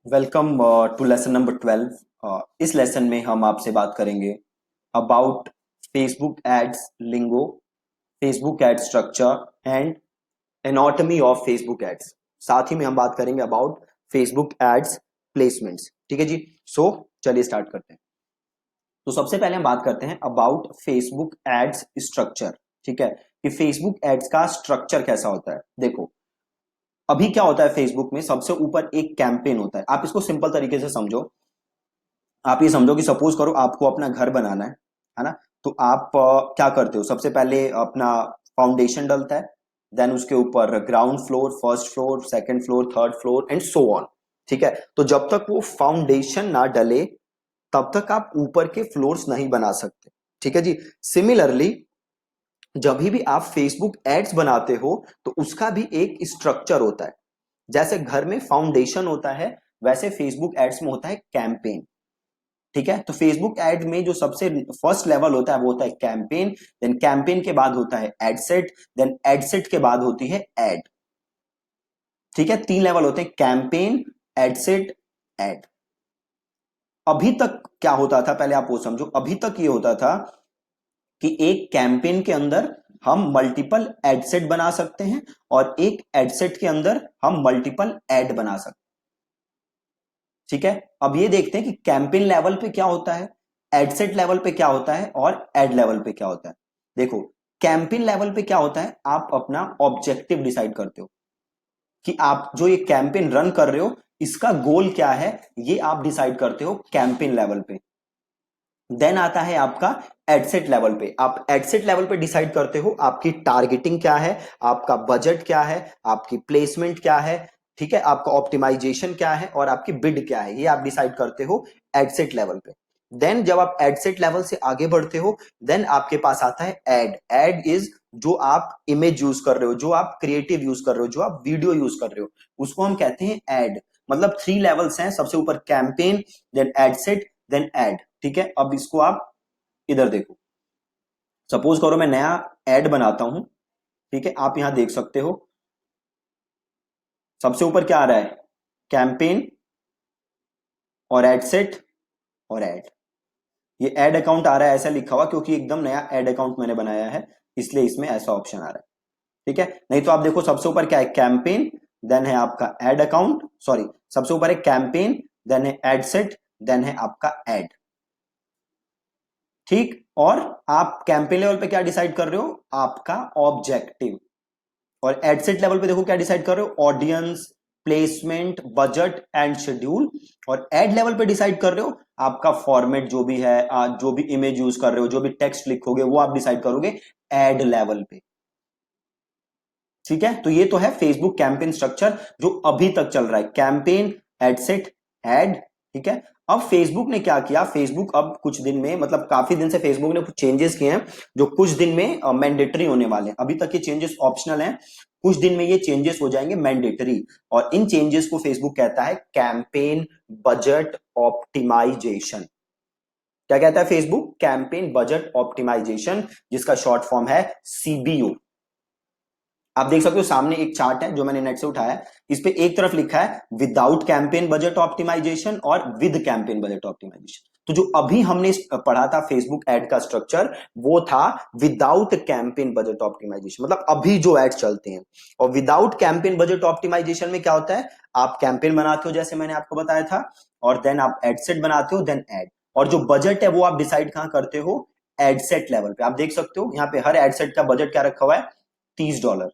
Welcome to lesson number 12। इस lesson में हम आपसे बात करेंगे about Facebook ads lingo, Facebook ad structure and anatomy of Facebook ads. साथ ही में हम बात करेंगे अबाउट फेसबुक एड्स प्लेसमेंट्स। ठीक है जी। सो चलिए स्टार्ट करते हैं। तो सबसे पहले हम बात करते हैं अबाउट फेसबुक एड्स स्ट्रक्चर। ठीक है, कि फेसबुक एड्स का स्ट्रक्चर कैसा होता है। देखो, अभी क्या होता है फेसबुक में, सबसे ऊपर एक कैंपेन होता है। आप इसको सिंपल तरीके से समझो। आप ये समझो कि सपोज करो आपको अपना घर बनाना है ना। तो आप क्या करते हो, सबसे पहले अपना फाउंडेशन डलता है, देन उसके ऊपर ground floor, first floor, second floor, third floor and so on. ठीक है, तो जब तक वो फाउंडेशन ना डले तब तक आप ऊपर के फ्लोर्स नहीं बना सकते। ठीक है जी। सिमिलरली जब भी आप फेसबुक एड्स बनाते हो तो उसका भी एक स्ट्रक्चर होता है। जैसे घर में फाउंडेशन होता है वैसे फेसबुक एड्स में होता है कैंपेन। ठीक है, तो फेसबुक एड में जो सबसे फर्स्ट लेवल होता है वो होता है कैंपेन, देन कैंपेन के बाद होता है एडसेट, देन एडसेट के बाद होती है एड। ठीक है, तीन लेवल होते हैं, कैंपेन, एडसेट, एड। अभी तक क्या होता था, पहले आप वो समझो। अभी तक ये होता था कि एक कैंपेन के अंदर हम मल्टीपल एडसेट बना सकते हैं और एक एडसेट के अंदर हम मल्टीपल एड बना सकते हैं। ठीक है, अब ये देखते हैं कि कैंपेन लेवल पे क्या होता है, एडसेट लेवल पे क्या होता है और एड लेवल पे क्या होता है। देखो, कैंपेन लेवल पे क्या होता है, आप अपना ऑब्जेक्टिव डिसाइड करते हो कि आप जो ये कैंपेन रन कर रहे हो इसका गोल क्या है, ये आप डिसाइड करते हो कैंपेन लेवल पे। देन आता है आपका एडसेट लेवल पे। आप एडसेट लेवल पे डिसाइड करते हो आपकी टारगेटिंग क्या है, आपका बजट क्या है, आपकी प्लेसमेंट क्या है, ठीक है, आपका ऑप्टिमाइजेशन क्या है और आपकी बिड क्या है, ये आप डिसाइड करते हो एडसेट लेवल पे। देन जब आप एडसेट लेवल से आगे बढ़ते हो देन आपके पास आता है एड। एड इज जो आप इमेज यूज कर रहे हो, जो आप क्रिएटिव यूज कर रहे हो, जो आप वीडियो यूज कर रहे हो, उसको हम कहते हैं एड। मतलब थ्री लेवल्स हैं, सबसे ऊपर campaign, then ad set, then ad. ठीक है, अब इसको आप इधर देखो। सपोज करो मैं नया एड बनाता हूं। ठीक है, आप यहां देख सकते हो सबसे ऊपर क्या आ रहा है, कैंपेन और एडसेट और एड। ये एड अकाउंट आ रहा है ऐसा लिखा हुआ क्योंकि एकदम नया एड अकाउंट मैंने बनाया है, इसलिए इसमें ऐसा ऑप्शन आ रहा है। ठीक है, नहीं तो आप देखो सबसे ऊपर क्या है, कैंपेन, देन है आपका एड अकाउंट, सॉरी, सबसे ऊपर है कैंपेन, देन है एडसेट, देन है आपका एड। ठीक, और आप कैंपेन लेवल पे क्या डिसाइड कर रहे हो, आपका ऑब्जेक्टिव। और एडसेट लेवल पे देखो क्या डिसाइड कर रहे हो, audience, placement, budget and schedule. और एड लेवल पे डिसाइड कर रहे हो आपका फॉर्मेट जो भी है, जो भी इमेज यूज कर रहे हो, जो भी टेक्स्ट लिखोगे वो आप डिसाइड करोगे एड लेवल पे। ठीक है, तो ये तो है फेसबुक कैंपेन स्ट्रक्चर जो अभी तक चल रहा है, कैंपेन, एडसेट, एड। ठीक है, अब फेसबुक ने क्या किया, फेसबुक अब कुछ दिन में, मतलब काफी दिन से फेसबुक ने कुछ चेंजेस किए हैं जो कुछ दिन में मैंडेटरी होने वाले हैं। अभी तक ये चेंजेस ऑप्शनल हैं, कुछ दिन में ये चेंजेस हो जाएंगे मैंडेटरी। और इन चेंजेस को फेसबुक कहता है कैंपेन बजट ऑप्टिमाइजेशन। क्या कहता है फेसबुक, कैंपेन बजट ऑप्टिमाइजेशन, जिसका शॉर्ट फॉर्म है सीबीओ। आप देख सकते हो सामने एक चार्ट है जो मैंने नेट से उठाया है, इस पे एक तरफ लिखा है विदाउट कैंपेन बजट ऑप्टिमाइजेशन और विद कैंपेन बजट ऑप्टिमाइजेशन। तो जो अभी हमने पढ़ा था फेसबुक एड का स्ट्रक्चर, वो था विदाउट कैंपेन बजट ऑप्टिमाइजेशन, मतलब अभी जो एड चलते हैं। और विदाउट कैंपेन बजट ऑप्टिमाइजेशन में क्या होता है, आप कैंपेन बनाते हो जैसे मैंने आपको बताया था, और देन आप एडसेट बनाते हो, देन एड। और जो बजट है वो आप डिसाइड कहां करते हो, एडसेट लेवल पे। आप देख सकते हो यहाँ पे हर एडसेट का बजट क्या रखा हुआ है, $30।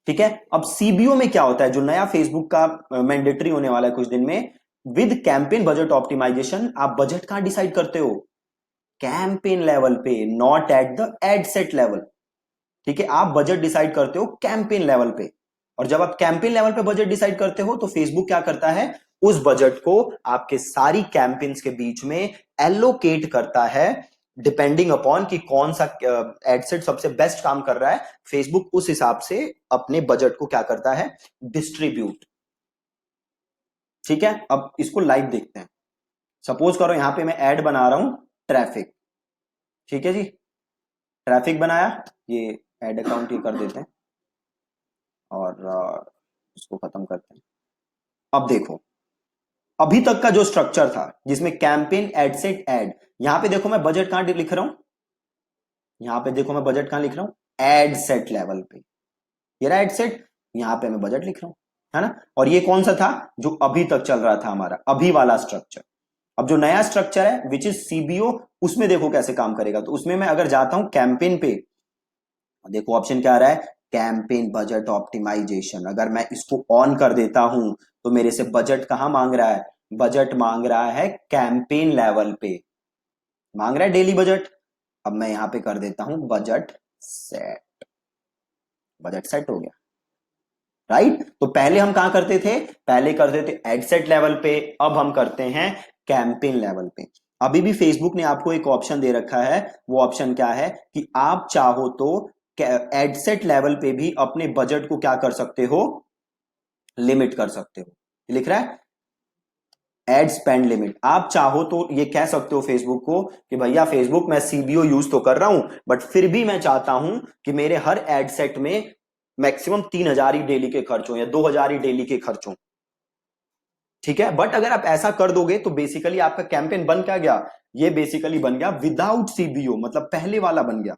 ठीक है, अब सीबीओ में क्या होता है, जो नया फेसबुक का मैंडेटरी होने वाला है कुछ दिन में, विद कैंपेन बजट ऑप्टिमाइजेशन, आप बजट कहां डिसाइड करते हो, कैंपेन लेवल पे, not at the add set level. ठीक है, आप बजट डिसाइड करते हो कैंपेन लेवल पे। और जब आप कैंपेन लेवल पे बजट डिसाइड करते हो तो फेसबुक क्या करता है, उस बजट को आपके सारी कैंपेन्स के बीच में एलोकेट करता है, डिपेंडिंग अपॉन कि कौन सा एडसेट सबसे बेस्ट काम कर रहा है। फेसबुक उस हिसाब से अपने बजट को क्या करता है, डिस्ट्रीब्यूट। ठीक है, अब इसको लाइव देखते हैं। सपोज करो यहां पे मैं ऐड बना रहा हूं, ट्रैफिक। ठीक है जी, ट्रैफिक बनाया, ये एड अकाउंट ये कर देते हैं और इसको खत्म करते हैं। अब देखो, अभी तक का जो स्ट्रक्चर था जिसमें कैंपेन, एड सेट, एड, यहां पे देखो मैं बजट कहां लिख रहा हूं, यहां पे देखो मैं बजट कहां लिख रहा हूं, एड सेट लेवल पे, ये रहा एड सेट, यहां पे मैं बजट लिख रहा हूं, है ना। और ये कौन सा था, जो अभी तक चल रहा था हमारा, अभी वाला स्ट्रक्चर। अब जो नया स्ट्रक्चर है विच इज सीबीओ, उसमें देखो कैसे काम करेगा। तो उसमें मैं अगर जाता हूं कैंपेन पे, देखो ऑप्शन क्या आ रहा है, कैंपेन बजट ऑप्टिमाइजेशन, अगर मैं इसको ऑन कर देता हूं तो मेरे से बजट कहां मांग रहा है, बजट मांग रहा है कैंपेन लेवल पे, मांग रहा है डेली बजट। अब मैं यहां पे कर देता हूं बजट सेट, बजट सेट हो गया, राइट। तो पहले हम कहां करते थे, पहले करते थे एड सेट लेवल पे, अब हम करते हैं कैंपेन लेवल पे। अभी भी फेसबुक ने आपको एक ऑप्शन दे रखा है, वो ऑप्शन क्या है कि आप चाहो तो एड सेट लेवल पे भी अपने बजट को क्या कर सकते हो, लिमिट कर सकते हो। लिख रहा है एड स्पेंड लिमिट, आप चाहो तो ये कह सकते हो फेसबुक को कि भैया फेसबुक मैं सीबीओ यूज तो कर रहा हूं, बट फिर भी मैं चाहता हूं कि मेरे हर एड सेट में मैक्सिमम 3,000 ही डेली के खर्च हो या 2,000 ही डेली के खर्च हो, ठीक है। बट अगर आप ऐसा कर दोगे तो बेसिकली आपका कैंपेन बन क्या गया, ये बेसिकली बन गया विदाउट सीबीओ, मतलब पहले वाला बन गया,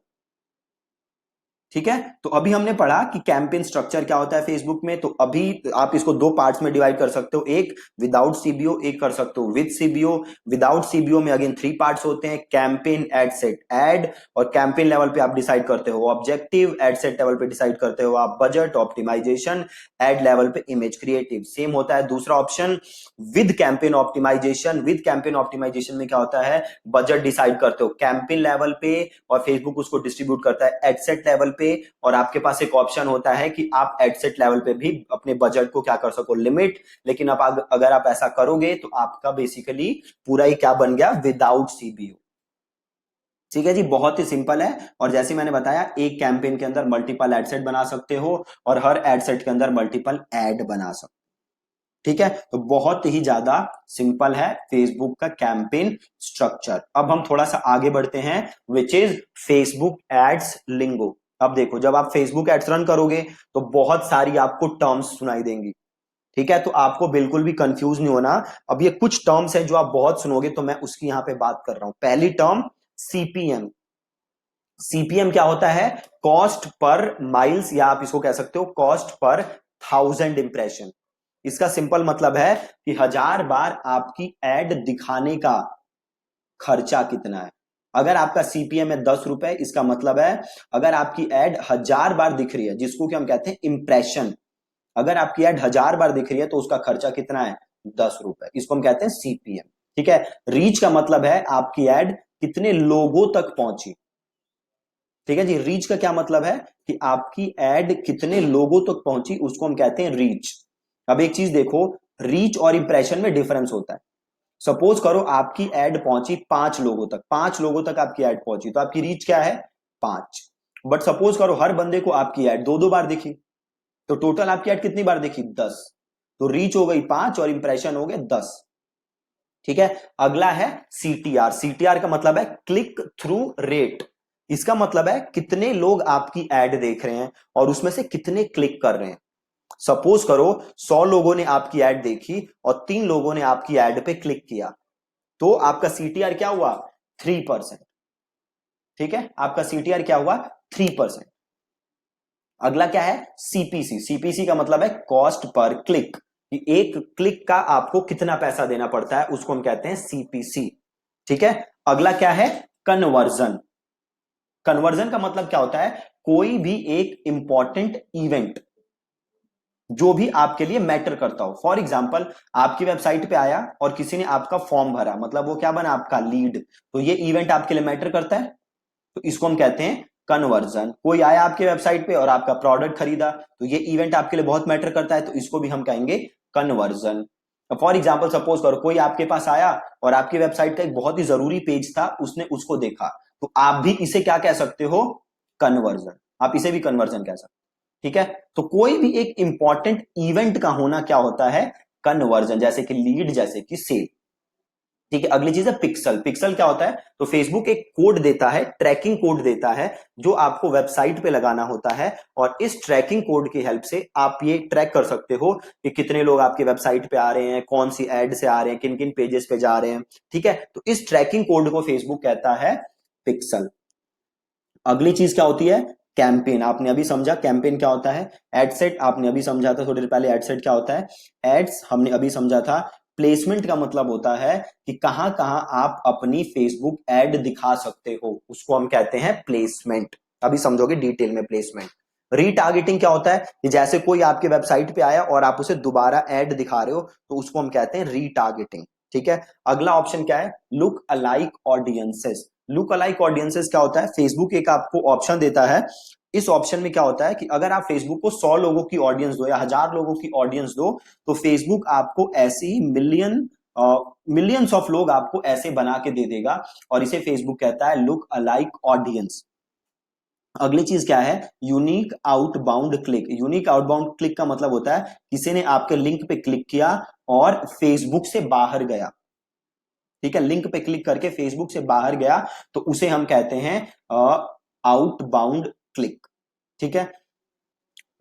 ठीक है। तो अभी हमने पढ़ा कि कैंपेन स्ट्रक्चर क्या होता है फेसबुक में। तो अभी आप इसको दो पार्ट्स में डिवाइड कर सकते हो, एक विदाउट सीबीओ, एक कर सकते हो विद सीबीओ। विदाउट सीबीओ में अगेन 3 पार्ट्स होते हैं, कैंपेन, एड सेट, एड, और कैंपेन लेवल पे आप डिसाइड करते हो ऑब्जेक्टिव, एड सेट लेवल पे डिसाइड करते हो आप बजट ऑप्टिमाइजेशन, एड लेवल पे इमेज क्रिएटिव। सेम होता है दूसरा option with campaign optimization. With campaign optimization में क्या होता है, बजट डिसाइड करते हो कैंपेन लेवल पे और फेसबुक उसको डिस्ट्रीब्यूट करता है एड सेट लेवल पे, और आपके पास एक ऑप्शन होता है कि आप एड सेट लेवल पे भी अपने बजट को क्या कर सको, लिमिट। लेकिन अब अगर आप ऐसा करोगे तो आपका बेसिकली पूरा ही क्या बन गया, विदाउट सीबीओ, ठीक है जी। बहुत ही सिंपल है। और जैसे मैंने बताया एक कैंपेन के अंदर मल्टीपल एड सेट बना सकते हो और हर एड सेट के अंदर मल्टीपल एड बना सकते हो, ठीक है। तो बहुत ही ज्यादा सिंपल है फेसबुक का कैंपेन स्ट्रक्चर। अब हम थोड़ा सा आगे बढ़ते हैं, विच इज फेसबुक एड्स लिंगो। अब देखो जब आप फेसबुक एड्स रन करोगे तो बहुत सारी आपको टर्म्स सुनाई देंगी, ठीक है। तो आपको बिल्कुल भी कंफ्यूज नहीं होना। अब ये कुछ टर्म्स हैं जो आप बहुत सुनोगे, तो मैं उसकी यहां पे बात कर रहा हूं। पहली टर्म सीपीएम। सीपीएम क्या होता है, कॉस्ट पर माइल्स, या आप इसको कह सकते हो कॉस्ट पर 1,000 इंप्रेशन। इसका सिंपल मतलब है कि 1,000 बार आपकी एड दिखाने का खर्चा कितना है। अगर आपका सीपीएम है 10 रुपए, इसका मतलब है अगर आपकी एड 1,000 बार दिख रही है, जिसको कि हम कहते हैं इंप्रेशन, अगर आपकी एड 1,000 बार दिख रही है तो उसका खर्चा कितना है, 10 रुपए, इसको हम कहते हैं सीपीएम, ठीक है। रीच का मतलब है आपकी एड कितने लोगों तक पहुंची, ठीक है जी। रीच का क्या मतलब है कि आपकी एड कितने लोगों तक पहुंची, उसको हम कहते हैं रीच। अब एक चीज देखो, रीच और इंप्रेशन में डिफरेंस होता है। सपोज करो आपकी एड पहुंची 5 लोगों तक, 5 लोगों तक आपकी एड पहुंची, तो आपकी रीच क्या है, 5। बट सपोज करो हर बंदे को आपकी एड 2-2 बार दिखी, तो टोटल आपकी एड कितनी बार दिखी, 10। तो रीच हो गई 5 और इंप्रेशन हो गए 10, ठीक है। अगला है सीटीआर। सीटीआर का मतलब है क्लिक थ्रू रेट। इसका मतलब है कितने लोग आपकी एड देख रहे हैं और उसमें से कितने क्लिक कर रहे हैं। सपोज करो 100 लोगों ने आपकी एड देखी और 3 लोगों ने आपकी एड पे क्लिक किया, तो आपका सीटीआर क्या हुआ, 3%, ठीक है। आपका सीटीआर क्या हुआ, 3%। अगला क्या है, सीपीसी। सीपीसी का मतलब है कॉस्ट पर क्लिक, कि एक क्लिक का आपको कितना पैसा देना पड़ता है, उसको हम कहते हैं सीपीसी, ठीक है। अगला क्या है, कन्वर्जन। कन्वर्जन का मतलब क्या होता है, कोई भी एक इंपॉर्टेंट इवेंट जो भी आपके लिए मैटर करता हो। फॉर एग्जाम्पल आपकी वेबसाइट पे आया और किसी ने आपका फॉर्म भरा, मतलब वो क्या बना, आपका लीड, तो ये इवेंट आपके लिए मैटर करता है, तो इसको हम कहते हैं कन्वर्जन। कोई आया आपके वेबसाइट पे और आपका प्रोडक्ट खरीदा, तो ये इवेंट आपके लिए बहुत मैटर करता है, तो इसको भी हम कहेंगे कन्वर्जन। फॉर एग्जाम्पल सपोज करो कोई आपके पास आया और आपकी वेबसाइट का एक बहुत ही जरूरी पेज था, उसने उसको देखा, तो आप भी इसे क्या कह सकते हो, कन्वर्जन। आप इसे भी कन्वर्जन कह सकते हो, ठीक है। तो कोई भी एक इंपॉर्टेंट इवेंट का होना क्या होता है, कन्वर्जन, जैसे कि लीड, जैसे कि सेल, ठीक है। अगली चीज है पिक्सल। पिक्सल क्या होता है? तो फेसबुक एक कोड देता है, ट्रैकिंग कोड देता है, जो आपको वेबसाइट पे लगाना होता है, और इस ट्रैकिंग कोड की हेल्प से आप ये ट्रैक कर सकते हो कि कितने लोग आपकी वेबसाइट पे आ रहे हैं, कौन सी एड से आ रहे हैं, किन किन पेजेस पे जा रहे हैं। ठीक है, तो इस ट्रैकिंग कोड को फेसबुक कहता है पिक्सल। अगली चीज क्या होती है? कैंपेन। आपने अभी समझा कैंपेन क्या होता है। एडसेट आपने अभी समझा था थोड़ी देर पहले, एडसेट क्या होता है। एड्स हमने अभी समझा था। प्लेसमेंट का मतलब होता है कि कहां कहां आप अपनी फेसबुक एड दिखा सकते हो, उसको हम कहते हैं प्लेसमेंट। अभी समझोगे डिटेल में प्लेसमेंट। रीटारगेटिंग क्या होता है कि जैसे कोई आपके वेबसाइट पे आया और आप उसे दोबारा एड दिखा रहे हो, तो उसको हम कहते हैं रीटारगेटिंग। ठीक है। अगला ऑप्शन क्या है? Look alike audiences. Look alike audiences क्या होता है? फेसबुक एक आपको ऑप्शन देता है। इस ऑप्शन में क्या होता है कि अगर आप फेसबुक को 100 लोगों की ऑडियंस दो या 1000 लोगों की ऑडियंस दो, तो फेसबुक आपको ऐसी मिलियंस ऑफ लोग आपको ऐसे बना के दे देगा, और इसे फेसबुक कहता है लुक अलाइक ऑडियंस। अगली चीज क्या है? Unique outbound click. Unique outbound click का मतलब होता है किसी ने आपके लिंक पे क्लिक किया और फेसबुक से बाहर गया। ठीक है, लिंक पे क्लिक करके फेसबुक से बाहर गया, तो उसे हम कहते हैं आउटबाउंड क्लिक। ठीक है।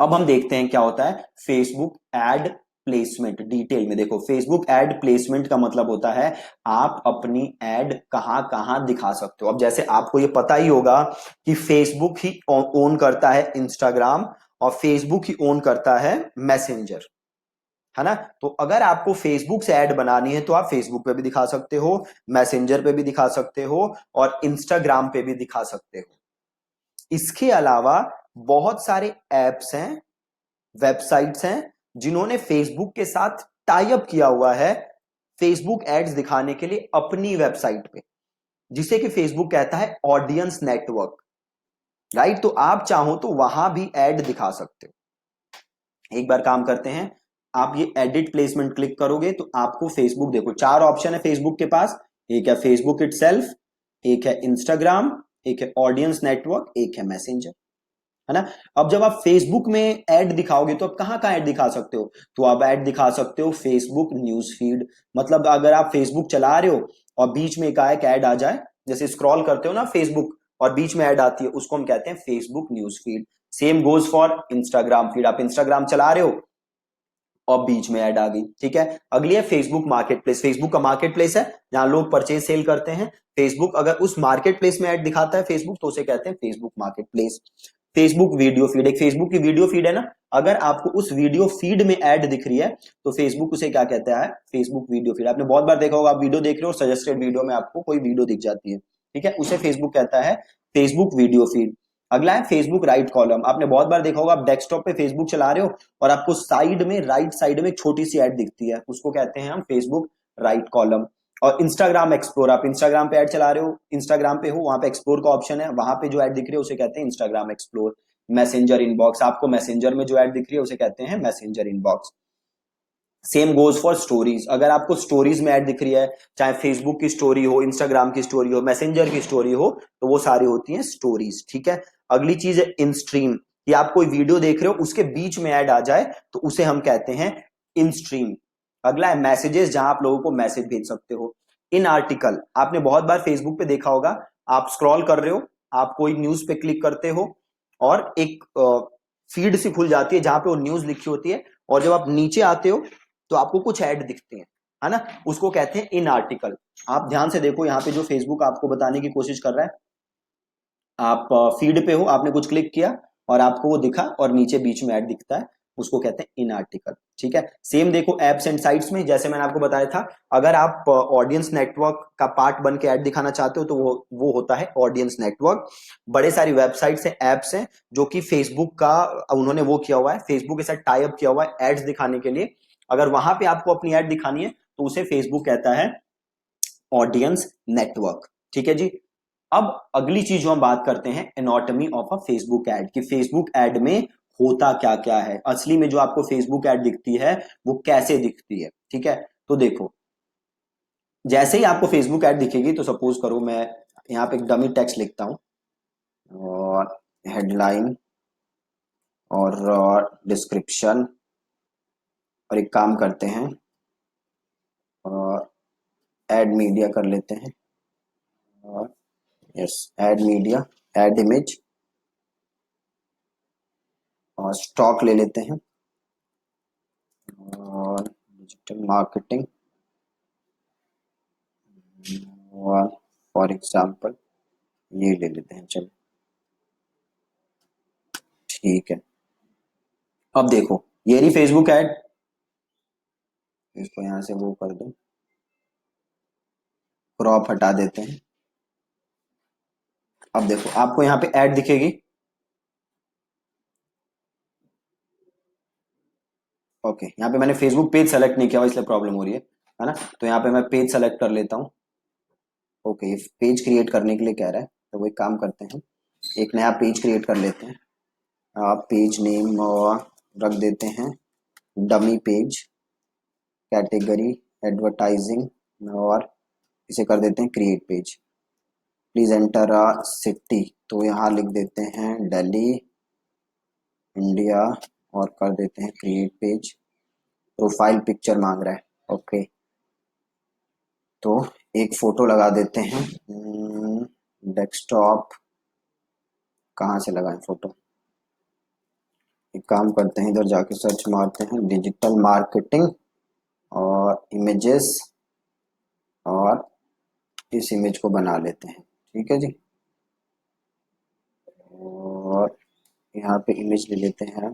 अब हम देखते हैं क्या होता है फेसबुक एड प्लेसमेंट। डिटेल में देखो, फेसबुक एड प्लेसमेंट का मतलब होता है आप अपनी एड कहां कहां दिखा सकते हो। अब जैसे आपको ये पता ही होगा कि फेसबुक ही ओन करता है इंस्टाग्राम, और फेसबुक ही ओन करता है मैसेंजर, है ना। तो अगर आपको फेसबुक से ऐड बनानी है तो आप फेसबुक पे भी दिखा सकते हो, मैसेंजर पे भी दिखा सकते हो, और इंस्टाग्राम पे भी दिखा सकते हो। इसके अलावा बहुत सारे एप्स हैं, वेबसाइट्स हैं, जिन्होंने फेसबुक के साथ टाई अप किया हुआ है फेसबुक एड्स दिखाने के लिए अपनी वेबसाइट पे, जिसे कि फेसबुक कहता है ऑडियंस नेटवर्क। राइट, तो आप चाहो तो वहां भी एड दिखा सकते हो। एक बार काम करते हैं, आप ये एडिट प्लेसमेंट क्लिक करोगे तो आपको फेसबुक, देखो 4 ऑप्शन है फेसबुक के पास। एक है फेसबुक इटसेल्फ, एक है इंस्टाग्राम, एक है ऑडियंस नेटवर्क, एक है मैसेंजर, है ना। अब जब आप फेसबुक में ऐड दिखाओगे तो आप कहां कहां ऐड दिखा सकते हो? तो आप ऐड दिखा सकते हो फेसबुक न्यूज फीड। मतलब अगर आप फेसबुक चला रहे हो और बीच में एकाएक ऐड आ जाए, जैसे स्क्रॉल करते हो ना फेसबुक और बीच में ऐड आती है, उसको हम कहते हैं Facebook news feed. Same goes for Instagram feed. आप इंस्टाग्राम चला रहे हो और बीच में ऐड आ गई। ठीक है। अगली है फेसबुक मार्केट प्लेस। फेसबुक का मार्केट प्लेस है जहां लोग परचेज सेल करते हैं। फेसबुक अगर उस मार्केट प्लेस में ऐड दिखाता है फेसबुक, तो उसे कहते हैं Facebook market place. Facebook video feed, एक फेसबुक की वीडियो फीड है ना, अगर आपको उस वीडियो फीड में ऐड दिख रही है तो फेसबुक उसे क्या कहता है? Facebook video feed. आपने बहुत बार देखा होगा, आप वीडियो देख रहे हो, सजेस्टेड वीडियो में आपको कोई वीडियो दिख जाती है, ठीक है, उसे फेसबुक कहता है फेसबुक वीडियो फीड। अगला है फेसबुक राइट कॉलम। आपने बहुत बार देखा होगा, आप डेस्कटॉप पे फेसबुक चला रहे हो और आपको साइड में, राइट साइड में एक छोटी सी ऐड दिखती है, उसको कहते हैं हम फेसबुक राइट कॉलम। और इंस्टाग्राम एक्सप्लोर, आप इंस्टाग्राम पे ऐड चला रहे हो, इंस्टाग्राम पे हो, वहां पे एक्सप्लोर का ऑप्शन है, वहां पे जो ऐड दिख रही है उसे कहते हैं इंस्टाग्राम एक्सप्लोर। मैसेंजर इनबॉक्स, आपको मैसेंजर में जो ऐड दिख रही है उसे कहते हैं messenger inbox. Same goes for stories. अगर आपको स्टोरीज में ऐड दिख रही है, चाहे फेसबुक की स्टोरी हो, इंस्टाग्राम की स्टोरी हो, मैसेंजर की स्टोरी हो, तो वो सारी होती हैं स्टोरीज। ठीक है। अगली चीज है इन स्ट्रीम, कि आप कोई वीडियो देख रहे हो उसके बीच में ऐड आ जाए तो उसे हम कहते हैं इन स्ट्रीम। अगला है मैसेजेस, जहां आप लोगों को मैसेज भेज सकते हो। इन आर्टिकल, आपने बहुत बार फेसबुक पे देखा होगा, आप स्क्रॉल कर रहे हो, आप कोई न्यूज पे क्लिक करते हो और एक फीड सी खुल जाती है जहां पे वो न्यूज लिखी होती है, और जब आप नीचे आते हो तो आपको कुछ ऐड दिखते हैं, है ना, उसको कहते हैं इन आर्टिकल। आप ध्यान से देखो, यहाँ पे जो फेसबुक आपको बताने की कोशिश कर रहा है, आप फीड पे हो, आपने कुछ क्लिक किया और आपको वो दिखा और नीचे बीच में ऐड दिखता है, उसको कहते हैं इन आर्टिकल। ठीक है। सेम देखो एप्स एंड साइट्स में, जैसे मैंने आपको बताया था, अगर आप ऑडियंस नेटवर्क का पार्ट बन के ऐड दिखाना चाहते हो तो वो होता है ऑडियंस नेटवर्क। बड़े सारी वेबसाइट्स हैं, एप्स हैं, जो कि फेसबुक का उन्होंने वो किया हुआ है, फेसबुक के साथ टाई अप किया हुआ है एड्स दिखाने के लिए। अगर वहां पे आपको अपनी ऐड दिखानी है तो उसे फेसबुक कहता है ऑडियंस नेटवर्क। ठीक है जी। अब अगली चीज जो हम बात करते हैं, anatomy of a Facebook ad, कि फेसबुक ऐड में होता क्या क्या है, असली में जो आपको फेसबुक ऐड दिखती है वो कैसे दिखती है। ठीक है। तो देखो, जैसे ही आपको फेसबुक ऐड दिखेगी, तो सपोज करो मैं यहाँ पे एक डमी टेक्स्ट लिखता हूं, और हेडलाइन और डिस्क्रिप्शन, और एक काम करते हैं, ऐड मीडिया कर लेते हैं और yes add media, add image और स्टॉक ले लेते हैं और डिजिटल मार्केटिंग और फॉर एग्जांपल ये ले लेते हैं। चलो ठीक है, अब देखो ये रही फेसबुक ऐड, इसको यहाँ से वो कर दो, क्रॉप हटा देते हैं। अब देखो आपको यहाँ पे ऐड दिखेगी, ओके यहाँ पे मैंने फेसबुक पेज सेलेक्ट नहीं किया हुआ इसलिए प्रॉब्लम हो रही है ना। तो यहाँ पे मैं पेज सेलेक्ट कर लेता हूँ। ओके पेज क्रिएट करने के लिए कह रहा है, तो वो एक काम करते हैं, एक नया पेज क्रिएट कर लेते हैं। आप पेज नेम रख देते हैं डमी पेज, कैटेगरी एडवर्टाइजिंग और इसे कर देते हैं create page. Please enter a city, तो यहाँ लिख देते हैं दिल्ली इंडिया और कर देते हैं क्रिएट पेज। प्रोफाइल पिक्चर मांग रहा है, ओके तो एक फोटो लगा देते हैं। डेस्कटॉप कहाँ से लगाएं फोटो, एक काम करते हैं इधर जाके सर्च मारते हैं डिजिटल मार्केटिंग और इमेजेस और इस इमेज को बना लेते हैं। ठीक है जी, और यहाँ पे इमेज ले लेते हैं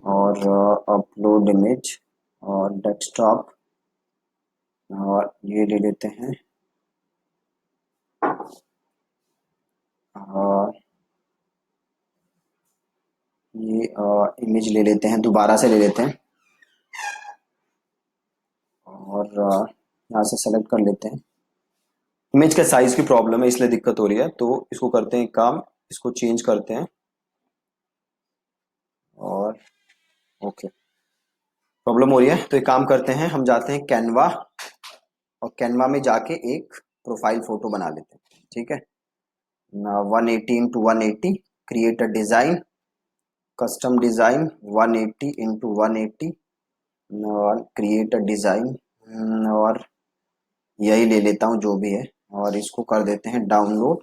और अपलोड इमेज और डेस्कटॉप और ये ले लेते हैं और ये इमेज ले लेते हैं, दोबारा से ले लेते हैं और यहाँ से सेलेक्ट कर लेते हैं। इमेज के साइज की प्रॉब्लम है इसलिए दिक्कत हो रही है, तो इसको करते हैं काम, इसको चेंज करते हैं और ओके प्रॉब्लम हो रही है तो एक काम करते हैं, हम जाते हैं कैनवा और कैनवा में जाके एक प्रोफाइल फोटो बना लेते हैं। ठीक है, 180 into 180 create a design, custom design 180 into 180 और क्रिएट अ डिजाइन और यही ले लेता हूँ जो भी है और इसको कर देते हैं डाउनलोड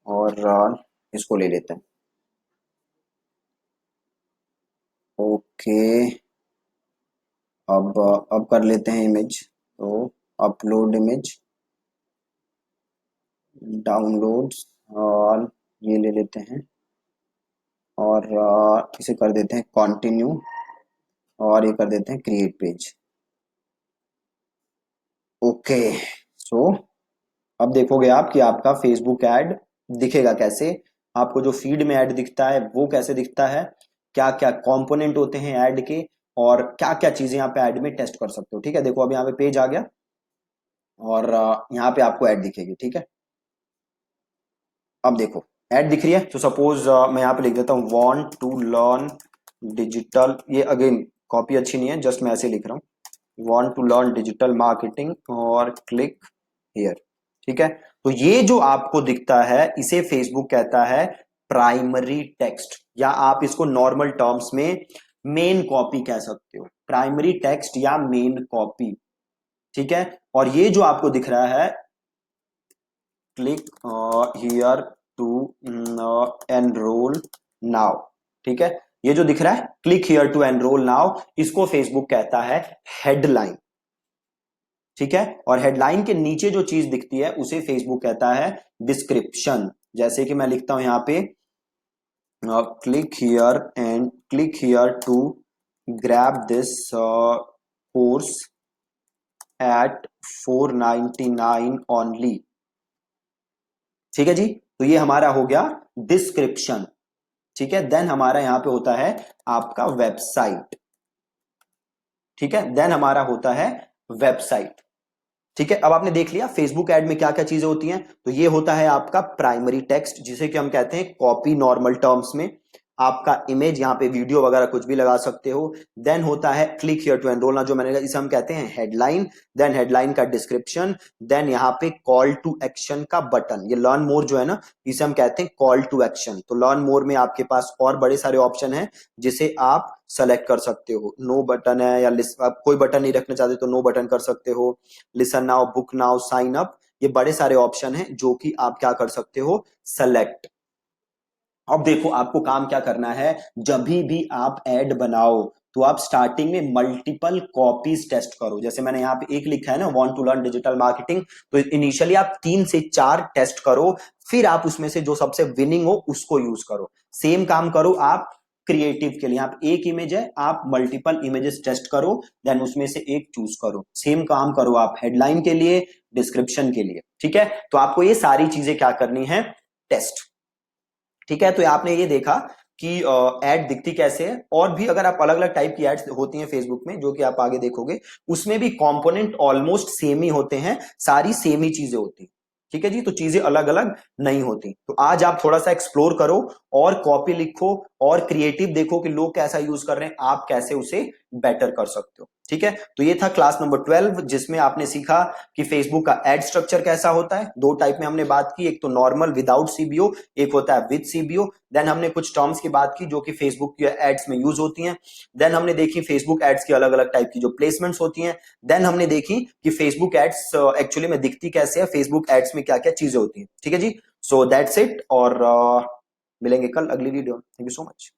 और इसको ले लेते हैं। ओके अब कर लेते हैं इमेज, तो अपलोड इमेज, डाउनलोड्स और ये ले लेते हैं और इसे कर देते हैं कंटिन्यू और ये कर देते हैं क्रिएट पेज। ओके सो अब देखोगे आप कि आपका फेसबुक ऐड दिखेगा कैसे, आपको जो फीड में ऐड दिखता है वो कैसे दिखता है, क्या क्या कंपोनेंट होते हैं ऐड के और क्या क्या चीजें यहाँ पे ऐड में टेस्ट कर सकते हो। ठीक है, देखो अब यहाँ पे पेज आ गया और यहाँ पे आपको ऐड दिखेगी। ठीक है, अब देखो ऐड दिख रही है, तो सपोज मैं यहाँ पे लिख देता हूँ वांट टू लर्न डिजिटल, ये अगेन कॉपी अच्छी नहीं है, जस्ट मैं ऐसे लिख रहा हूँ want to learn digital marketing और क्लिक हियर। ठीक है, तो ये जो आपको दिखता है इसे फेसबुक कहता है प्राइमरी टेक्स्ट, या आप इसको नॉर्मल टर्म्स में मेन कॉपी कह सकते हो, प्राइमरी टेक्स्ट या मेन कॉपी। ठीक है, और ये जो आपको दिख रहा है click here to enroll now, ठीक है, ये जो दिख रहा है click here to enroll now, इसको फेसबुक कहता है हेडलाइन। ठीक है, और हेडलाइन के नीचे जो चीज दिखती है उसे फेसबुक कहता है डिस्क्रिप्शन। जैसे कि मैं लिखता हूं यहां पे click here and click here to grab this course at 499 only. ठीक है जी, तो ये हमारा हो गया डिस्क्रिप्शन। ठीक है, देन हमारा यहां पे होता है आपका वेबसाइट। ठीक है, देन हमारा होता है वेबसाइट। ठीक है, अब आपने देख लिया फेसबुक ऐड में क्या क्या चीजें होती हैं, तो ये होता है आपका प्राइमरी टेक्स्ट जिसे कि हम कहते हैं कॉपी नॉर्मल टर्म्स में। आपका इमेज, यहाँ पे वीडियो वगैरह कुछ भी लगा सकते हो। देन होता है क्लिक हियर टू एनरोल, ना जो मैंने कहा इसे हम कहते हैं हेडलाइन। देन हेडलाइन का डिस्क्रिप्शन, देन यहाँ पे कॉल टू एक्शन का बटन, ये लर्न मोर जो है ना, इसे हम कहते हैं कॉल टू एक्शन। तो लर्न मोर में आपके पास और बड़े सारे ऑप्शन हैं जिसे आप सेलेक्ट कर सकते हो। नो बटन है, या आप कोई बटन नहीं रखना चाहते तो नो बटन कर सकते हो। Listen now, book now, sign up, ये बड़े सारे ऑप्शन हैं जो कि आप क्या कर सकते हो, सेलेक्ट। अब देखो आपको काम क्या करना है, जब भी आप ऐड बनाओ तो आप स्टार्टिंग में मल्टीपल कॉपीज टेस्ट करो। जैसे मैंने यहाँ पे एक लिखा है ना, want to learn digital marketing, तो इनिशियली आप 3 से 4 टेस्ट करो, फिर आप उसमें से जो सबसे विनिंग हो उसको यूज करो। सेम काम करो आप क्रिएटिव के लिए, आप एक इमेज है, आप मल्टीपल इमेजेस टेस्ट करो, देन उसमें से एक चूज करो। सेम काम करो आप हेडलाइन के लिए, डिस्क्रिप्शन के लिए, ठीक है। तो आपको ये सारी चीजें क्या करनी है, टेस्ट, ठीक है। तो आपने ये देखा कि एड दिखती कैसे है, और भी अगर आप अलग अलग टाइप की एड्स होती हैं फेसबुक में जो कि आप आगे देखोगे, उसमें भी कंपोनेंट ऑलमोस्ट सेम ही होते हैं, सारी सेम ही चीजें होती हैं, ठीक है जी। तो चीजें अलग अलग नहीं होती। तो आज आप थोड़ा सा एक्सप्लोर करो और कॉपी लिखो और क्रिएटिव देखो कि लोग कैसा यूज कर रहे हैं, आप कैसे उसे बेटर कर सकते हो, ठीक है। तो ये था क्लास नंबर 12 जिसमें आपने सीखा कि फेसबुक का एड स्ट्रक्चर कैसा होता है। 2 टाइप में हमने बात की, एक तो नॉर्मल विदाउट सीबीओ, एक होता है विद सीबीओ। देन हमने कुछ टर्म्स की बात की जो कि फेसबुक के एड्स में यूज होती हैं। देन हमने देखी फेसबुक एड्स की अलग अलग टाइप की जो प्लेसमेंट्स होती हैं। देन हमने देखी कि फेसबुक एड्स एक्चुअली में दिखती कैसे है, फेसबुक एड्स में क्या क्या चीजें होती हैं, ठीक है जी। सो दैट्स इट, और मिलेंगे कल अगली video. Thank you so much.